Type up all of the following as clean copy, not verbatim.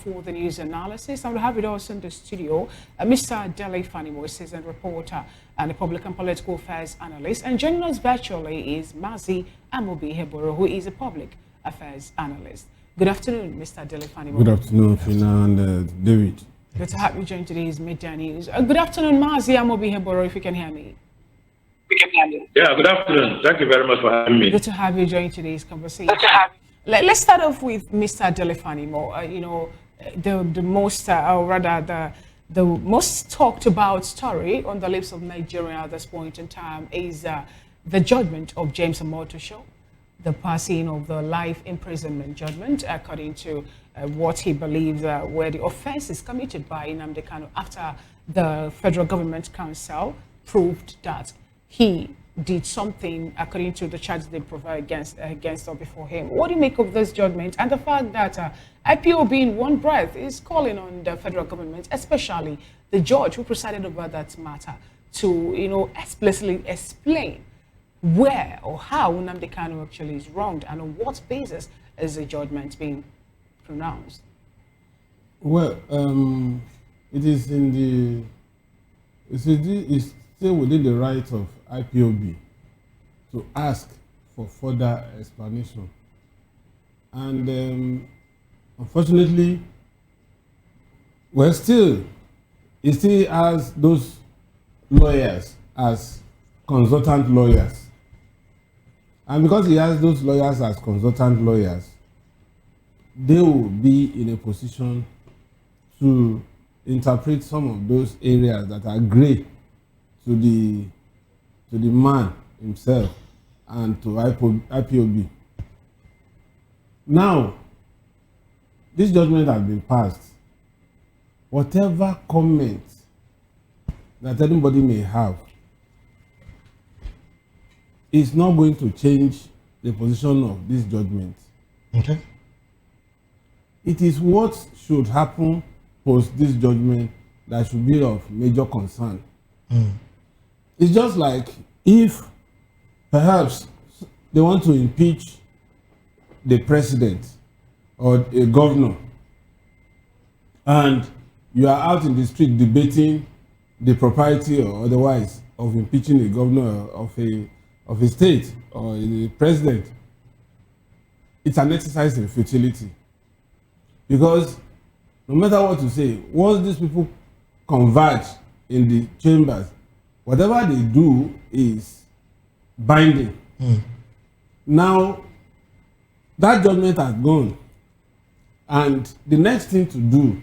for the news analysis. I will have with us in the studio Mr. Dele Fanimo, a seasoned reporter and a public and political affairs analyst. And joining us virtually is Mazi Amobi Heboro, who is a public affairs analyst. Good afternoon, Mr. Dele Fanimo. Good afternoon, Fina and David. Good to have you join today's media news. Good afternoon, Mazi Amobi Heboro, if you can hear me. Yeah, good afternoon. Thank you very much for having me. Good to have you join today's conversation. Let's start off with Mr. Dele Fanimo. The most talked about story on the lips of Nigeria at this point in time is the judgment of James Omotosho, the passing of the life imprisonment judgment, according to what he believes were the offenses committed by Nnamdi Kanu after the Federal Government Council proved that he did something according to the charges they provide against or before him. What do you make of this judgment and the fact that IPOB in one breath is calling on the federal government, especially the judge who presided over that matter, to explicitly explain where or how Nnamdi Kanu actually is wronged and on what basis is the judgment being pronounced? Well, it is it's still within the right of IPOB to ask for further explanation. And unfortunately, it still has those lawyers as consultant lawyers. And because he has those lawyers as consultant lawyers, they will be in a position to interpret some of those areas that are gray to the man himself and to IPOB. Now, this judgment has been passed. Whatever comment that anybody may have is not going to change the position of this judgment. Okay. It is what should happen post this judgment that should be of major concern. It's just like if perhaps they want to impeach the president or a governor and you are out in the street debating the propriety or otherwise of impeaching a governor of a state or a president, it's an exercise in futility. Because no matter what you say, once these people converge in the chambers, whatever they do is binding. Now, that judgment has gone. And the next thing to do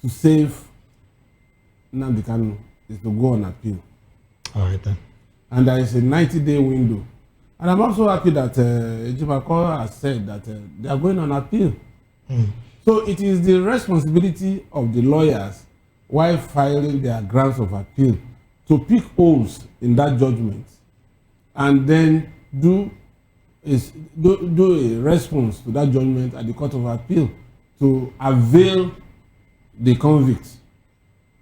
to save Nnamdi Kanu is to go on appeal. All right, then. And there is a 90-day window. And I'm also happy that Ejimako has said that they are going on appeal. So it is the responsibility of the lawyers, while filing their grounds of appeal, to pick holes in that judgment and then do a response to that judgment at the Court of Appeal to avail the convict.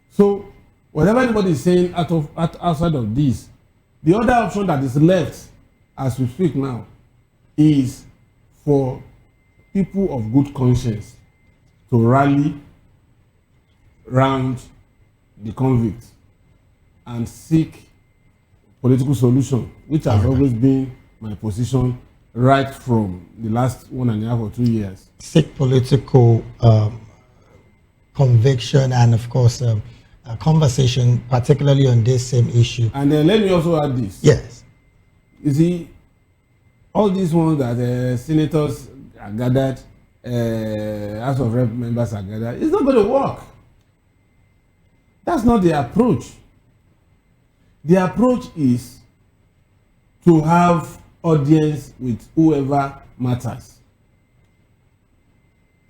So whatever anybody is saying outside of this, the other option that is left as we speak now is for people of good conscience to rally round the convict and seek political solution, which has always been my position right from the last 1.5 or 2 years. Seek political conviction and, of course, a conversation, particularly on this same issue. And then let me also add this. Yes. You see, all these ones that senators are gathered, House of Rep members are gathered, it's not going to work. That's not the approach. The approach is to have audience with whoever matters.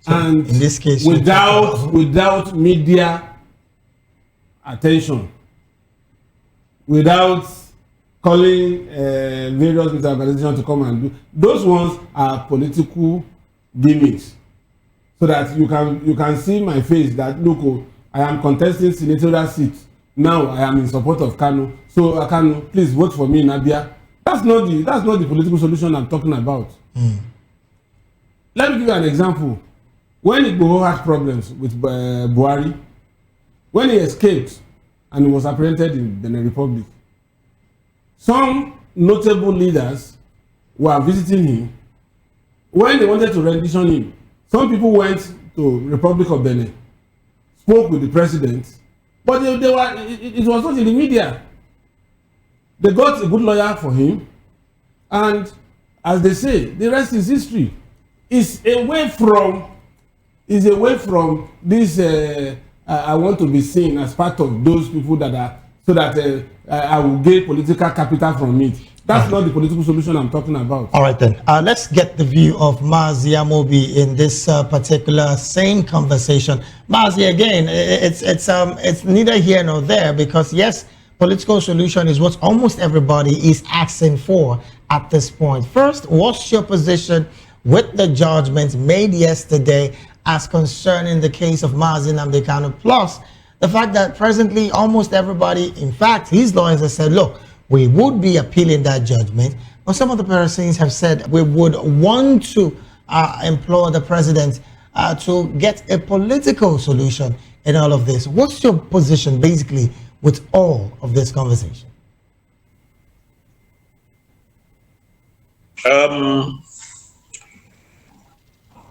So and in this case, without media attention, without calling various media organizations to come and do, those ones are political gimmicks, so that you can see my face that look, I am contesting senatorial seats. Now I am in support of Kanu. So Kanu, please vote for me in Abia. That's not the political solution I'm talking about. Let me give you an example. When Igboho had problems with Buhari, when he escaped and he was apprehended in the Republic, some notable leaders were visiting him. When they wanted to rendition him, some people went to Republic of Benin, spoke with the president, but it was not in the media. They got a good lawyer for him, and as they say, the rest is history. It's away from this. I want to be seen as part of those people that are, so that I will gain political capital from it. That's not the political solution I'm talking about. All right then. Let's get the view of Mazi Amobi in this particular same conversation. Mazi, again, it's neither here nor there, because yes, political solution is what almost everybody is asking for at this point. First, what's your position with the judgment made yesterday as concerning the case of Mazi Nnamdi Kanu, plus the fact that presently almost everybody, in fact, his lawyers have said, look, we would be appealing that judgment, but some of the persons have said we would want to implore the president to get a political solution in all of this. What's your position basically with all of this conversation?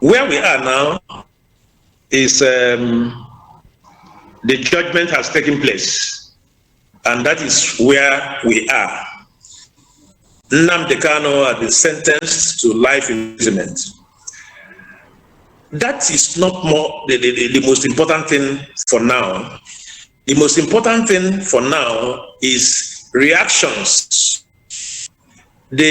Where we are now is the judgment has taken place, and that is where we are. Nnamdi Kanu has been sentenced to life imprisonment. That is not more the most important thing for now. The most important thing for now is reactions. What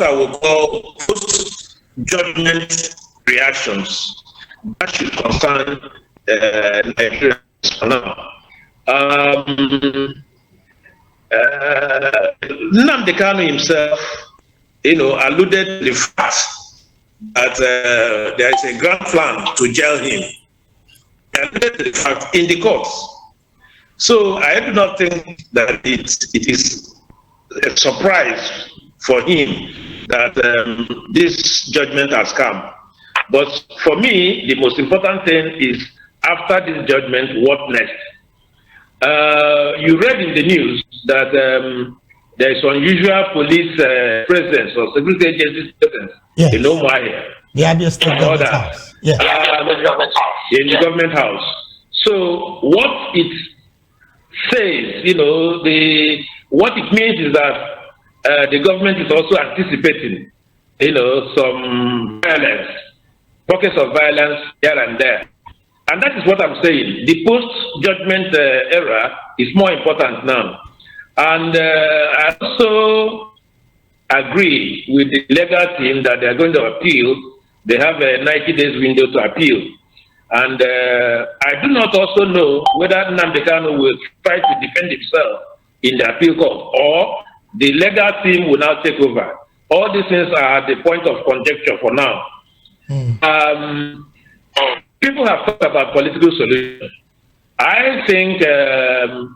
I will call post-judgment reactions that should concern Nigerians for now. Nnamdi Kanu himself, alluded to the fact that there is a grand plan to jail him. He alluded to the fact in the courts. So I do not think that it is a surprise for him that this judgment has come. But for me, the most important thing is, after this judgment, what next? You read in the news that there is unusual police presence or security agency presence in Umuahia. The Abia State Government House. Yeah. In the government house. So what it says, what it means is that the government is also anticipating, some violence, pockets of violence here and there. And that is what I'm saying. The post-judgment era is more important now. And I also agree with the legal team that they're going to appeal. They have a 90 days window to appeal. And I do not also know whether Nnamdi Kanu will try to defend himself in the appeal court, or the legal team will now take over. All these things are at the point of conjecture for now. People have talked about political solution. I think it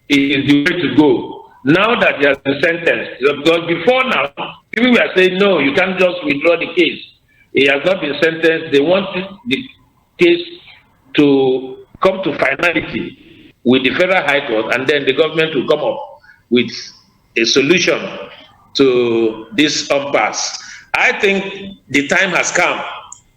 is the way to go. Now that he has been sentenced, because before now, people were saying, no, you can't just withdraw the case. He has not been sentenced. They want the case to come to finality with the Federal High Court, and then the government will come up with a solution to this impasse. I think the time has come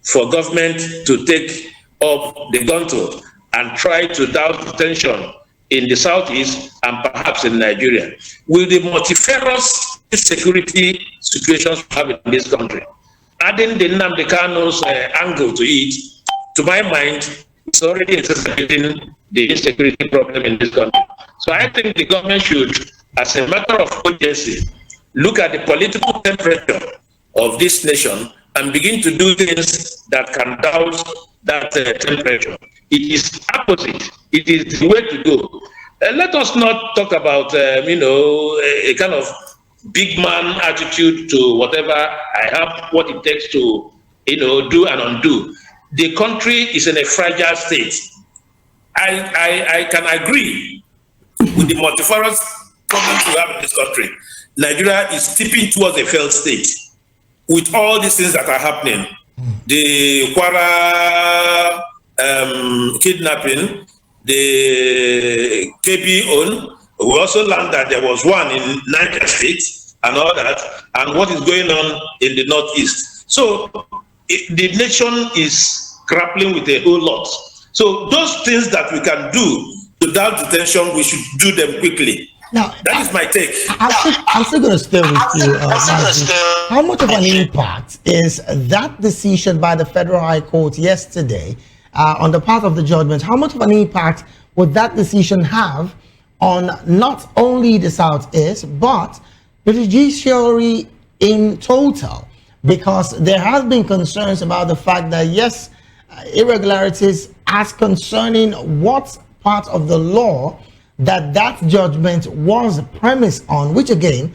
for government to take up the gauntlet and try to douse the tension in the southeast and perhaps in Nigeria. With the multifarious security situations we have in this country, adding the Nnamdi Kanu's angle to it, to my mind, it's already anticipating the insecurity problem in this country. So I think the government should, as a matter of urgency, look at the political temperature of this nation and begin to do things that can douse that temperature. It is opposite. It is the way to go. Let us not talk about, a kind of big man attitude to whatever I have, what it takes to, do and undo. The country is in a fragile state. I can agree with the multifarious problems we have in this country. Nigeria is tipping towards a failed state with all these things that are happening. the Kwara kidnapping, the KB own. We also learned that there was one in Niger State and all that, and what is going on in the Northeast. So the nation is grappling with a whole lot. So those things that we can do without detention, we should do them quickly. Now, that is my take. I'm still going to stay with you. How much of an impact is that decision by the Federal High Court yesterday on the part of the judgment? How much of an impact would that decision have on not only the Southeast, but the judiciary in total? Because there has been concerns about the fact that, yes, irregularities as concerning what part of the law that judgment was premised on, which again,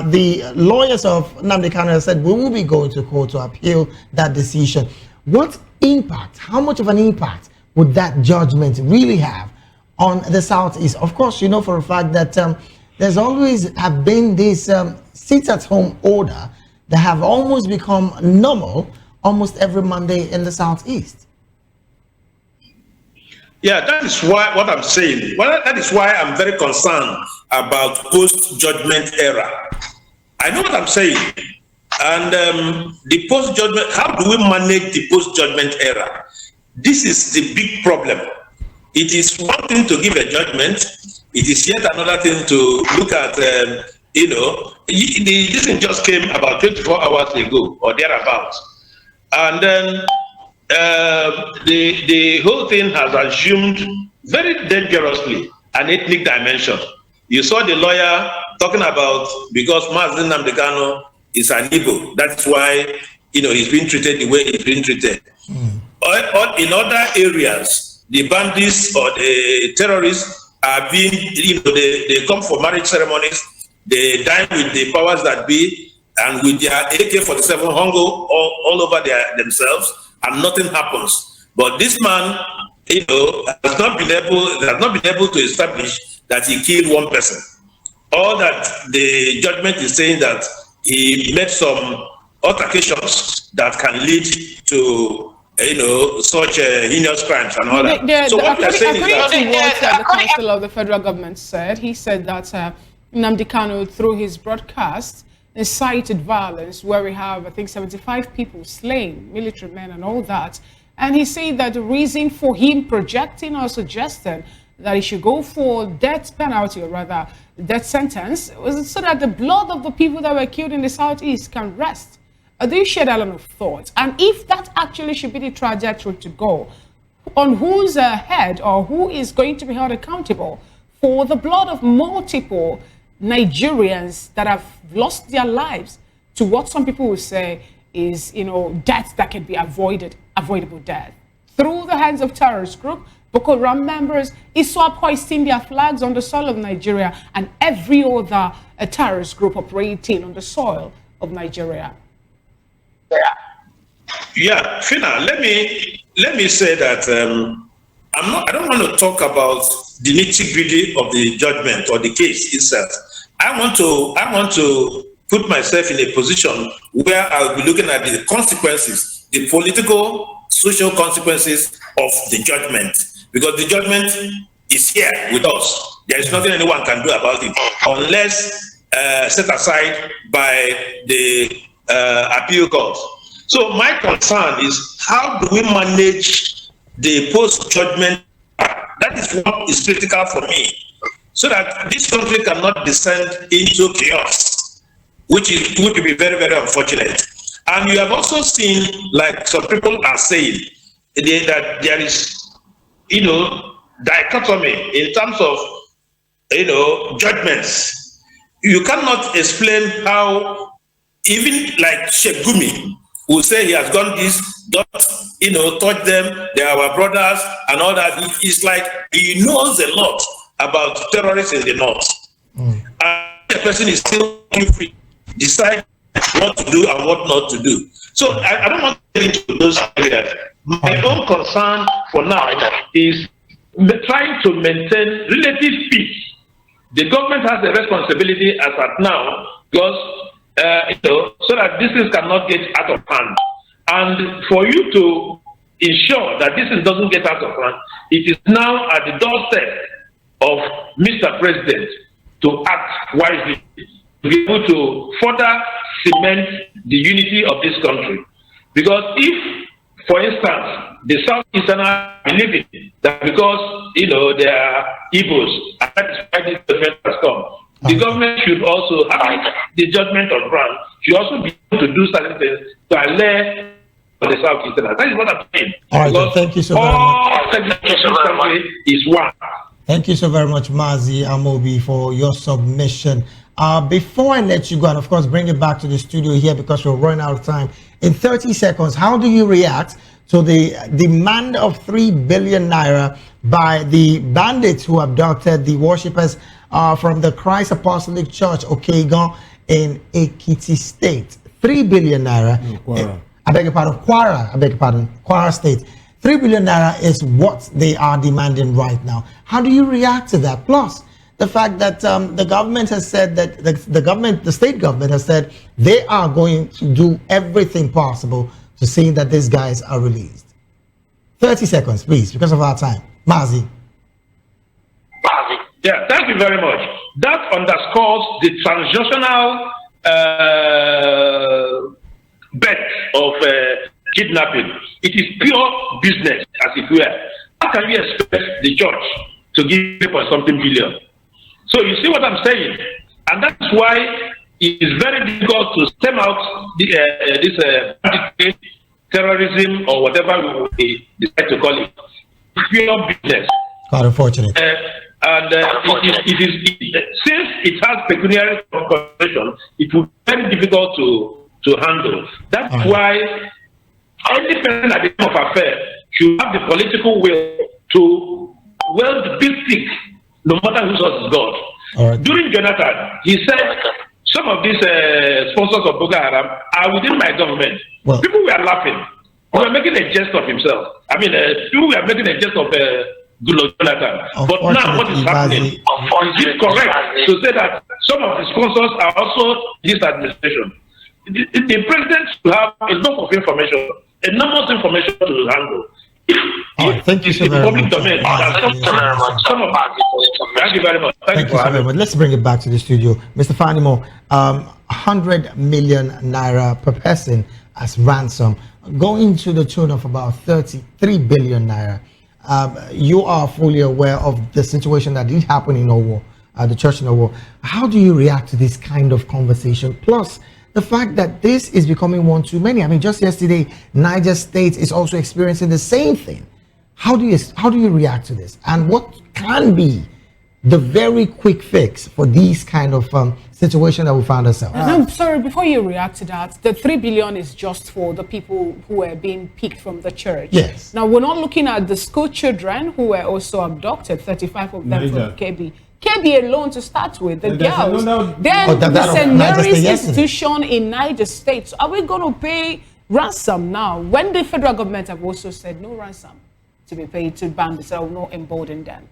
the lawyers of Nnamdi Kanu said, we will be going to court to appeal that decision. What impact, how much of an impact would that judgment really have on the Southeast? Of course, you know for a fact that there's always have been this sit-at-home order that have almost become normal almost every Monday in the Southeast. Yeah, that is why what I'm saying. Well, that is why I'm very concerned about post-judgment era. I know what I'm saying. And the post-judgment, how do we manage the post-judgment era? This is the big problem. It is one thing to give a judgment. It is yet another thing to look at, this thing just came about 24 hours ago or thereabouts. And then the whole thing has assumed very dangerously an ethnic dimension. You saw the lawyer talking about because Nnamdi Kanu is an Igbo, that's why he's being treated the way he's being treated. Or in other areas, the bandits or the terrorists are being, they come for marriage ceremonies, they dine with the powers that be, and with their AK-47 hungo all over themselves, and nothing happens. But this man, has not been able to establish that he killed one person. All that the judgment is saying that he made some altercations that can lead to, such heinous crimes and all that. So what we are saying is that the Council of the Federal Government said, he said that Nnamdi Kanu, through his broadcast, incited violence, where we have, I think, 75 people slain, military men and all that. And he said that the reason for him projecting or suggesting that he should go for death penalty, or rather death sentence, was so that the blood of the people that were killed in the Southeast can rest. Do you share that line of thought? And if that actually should be the trajectory to go, on whose head or who is going to be held accountable for the blood of multiple Nigerians that have lost their lives to what some people will say is, death that can be avoidable death through the hands of terrorist group, Boko Haram members, ISWAP hoisting their flags on the soil of Nigeria, and every other terrorist group operating on the soil of Nigeria. Yeah, Fina, let me say that I don't want to talk about the nitty-gritty of the judgment or the case itself. I want to put myself in a position where I'll be looking at the consequences, the political, social consequences of the judgment, because the judgment is here with us. There is nothing anyone can do about it unless set aside by the appeal court. So my concern is, how do we manage the post-judgment? That is what is critical for me, so that this country cannot descend into chaos, which would be very, very unfortunate. And you have also seen, like some people are saying, that there is, dichotomy in terms of, judgments. You cannot explain how, even like Sheikh Gumi will say he has done this, don't, touch them, they are our brothers and all that. It's like he knows a lot about terrorists in the north. And the person is still free to decide what to do and what not to do. So I don't want to get into those areas. My own concern for now is trying to maintain relative peace. The government has a responsibility as at now, because so that this things cannot get out of hand. And for you to ensure that this doesn't get out of hand, it is now at the doorstep of Mr. President to act wisely, to be able to further cement the unity of this country. Because if, for instance, the Southeasterners believe that because, they are Igbos, and that is why this judgment has come, the government should also have the judgment of ground, should also be able to do certain things to allay for the Southeasterners. That is what I'm saying. All right, so thank you so very much. Is one. Thank you so very much, Mazi Amobi, for your submission. Before I let you go, and of course bring it back to the studio here because we're running out of time, in 30 seconds, how do you react to the demand of 3 billion naira by the bandits who abducted the worshippers from the Christ Apostolic Church, Okegon, in Ekiti State? 3 billion naira. I beg your pardon, Kwara State. 3 billion naira is what they are demanding right now. How do you react to that? Plus, the fact that the government has said that the state government has said they are going to do everything possible to see that these guys are released. 30 seconds, please, because of our time. Mazi. Yeah, thank you very much. That underscores the transnational bet of kidnapping. It is pure business, as it were. How can you expect the church to give for something billion? So you see what I'm saying, and that's why it is very difficult to stem out this terrorism or whatever we decide to call it. Pure business. Quite unfortunate. Since it has pecuniary connotation, it will be very difficult to handle. That's why any person at the time of affair should have the political will to weld the big stick, no matter whose source is God. During Jonathan, he said some of these sponsors of Boko Haram are within my government. Well, people were laughing. We were making a jest of himself. I mean, people were making a jest of Jonathan. But now what is happening? Is it correct to say that some of the sponsors are also in this administration? The president should have a lot of information, enormous information to handle. Thank you so very much. Thank you very much. Thank you so very much. Let's bring it back to the studio. Mr. Fanimo, 100 million naira per person as ransom, going to the tune of about 33 billion naira. You are fully aware of the situation that did happen in Owo, the church in Owo. How do you react to this kind of conversation? Plus, the fact that this is becoming one too many. I mean, just yesterday, Naija State is also experiencing the same thing. How do you react to this? And what can be the very quick fix for these kind of situation that we found ourselves? I'm sorry, before you react to that, the 3 billion is just for the people who are being picked from the church. Yes. Now, we're not looking at the school children who were also abducted, 35 of them from KB. KB alone to start with, the girls. Then the St. Mary's institution in Niger State. So are we going to pay ransom now when the federal government have also said no ransom to be paid to bandits that will not embolden them?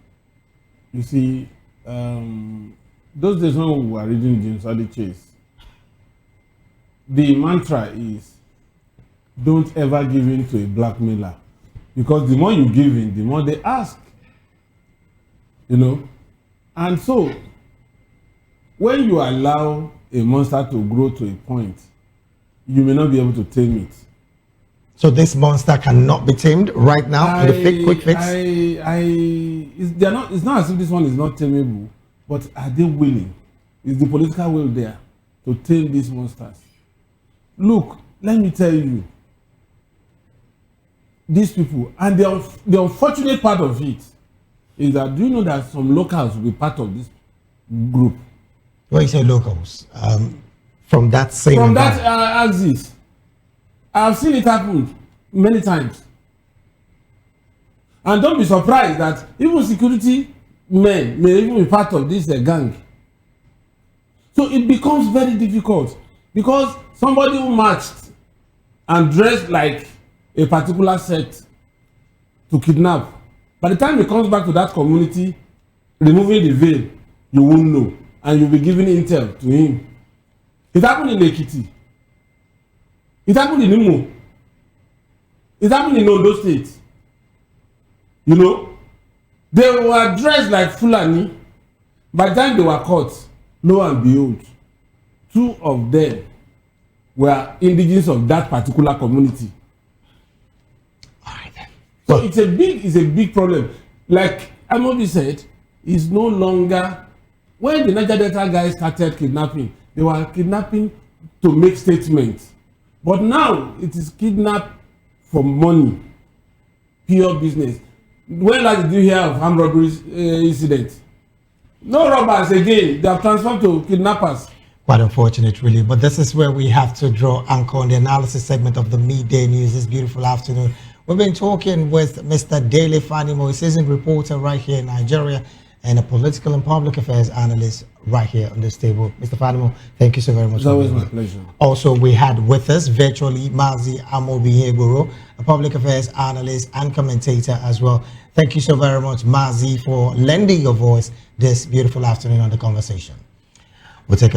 You see, those days when we were reading James Adi Chase, the mantra is don't ever give in to a blackmailer, because the more you give in, the more they ask. You know? And so, when you allow a monster to grow to a point, you may not be able to tame it. So this monster cannot be tamed right now with a quick fix? It's not as if this one is not tameable, but are they willing? Is the political will there to tame these monsters? Look, let me tell you, these people, and the unfortunate part of it, is that do you know that some locals will be part of this group? When you say locals, from that same from that axis, I've seen it happen many times, and don't be surprised that even security men may even be part of this gang. So it becomes very difficult because somebody who marched and dressed like a particular sect to kidnap, by the time he comes back to that community, removing the veil, you won't know. And you'll be giving intel to him. It happened in Ekiti. It happened in Imo. It's happening in Ondo State. You know, they were dressed like Fulani. By the time they were caught, lo and behold, 2 of them were indigenous of that particular community. All right then. So it's a big problem. Like Amobi said, it's no longer, when the Naija Delta guys started kidnapping, they were kidnapping to make statements. But now it is kidnapped for money, pure business. When last did you hear of armed robbery incidents? No robbers again. They have transformed to kidnappers. Quite unfortunate, really. But this is where we have to draw anchor on the analysis segment of the midday news this beautiful afternoon. We've been talking with Mr. Dele Fanimo, a seasoned reporter right here in Nigeria, and a political and public affairs analyst right here on this table. Mr. Fanimo, thank you so very much. It's always my pleasure. Also, we had with us virtually Mazi Amobi-Egboro, a public affairs analyst and commentator as well. Thank you so very much, Mazi, for lending your voice this beautiful afternoon on The Conversation. We'll take a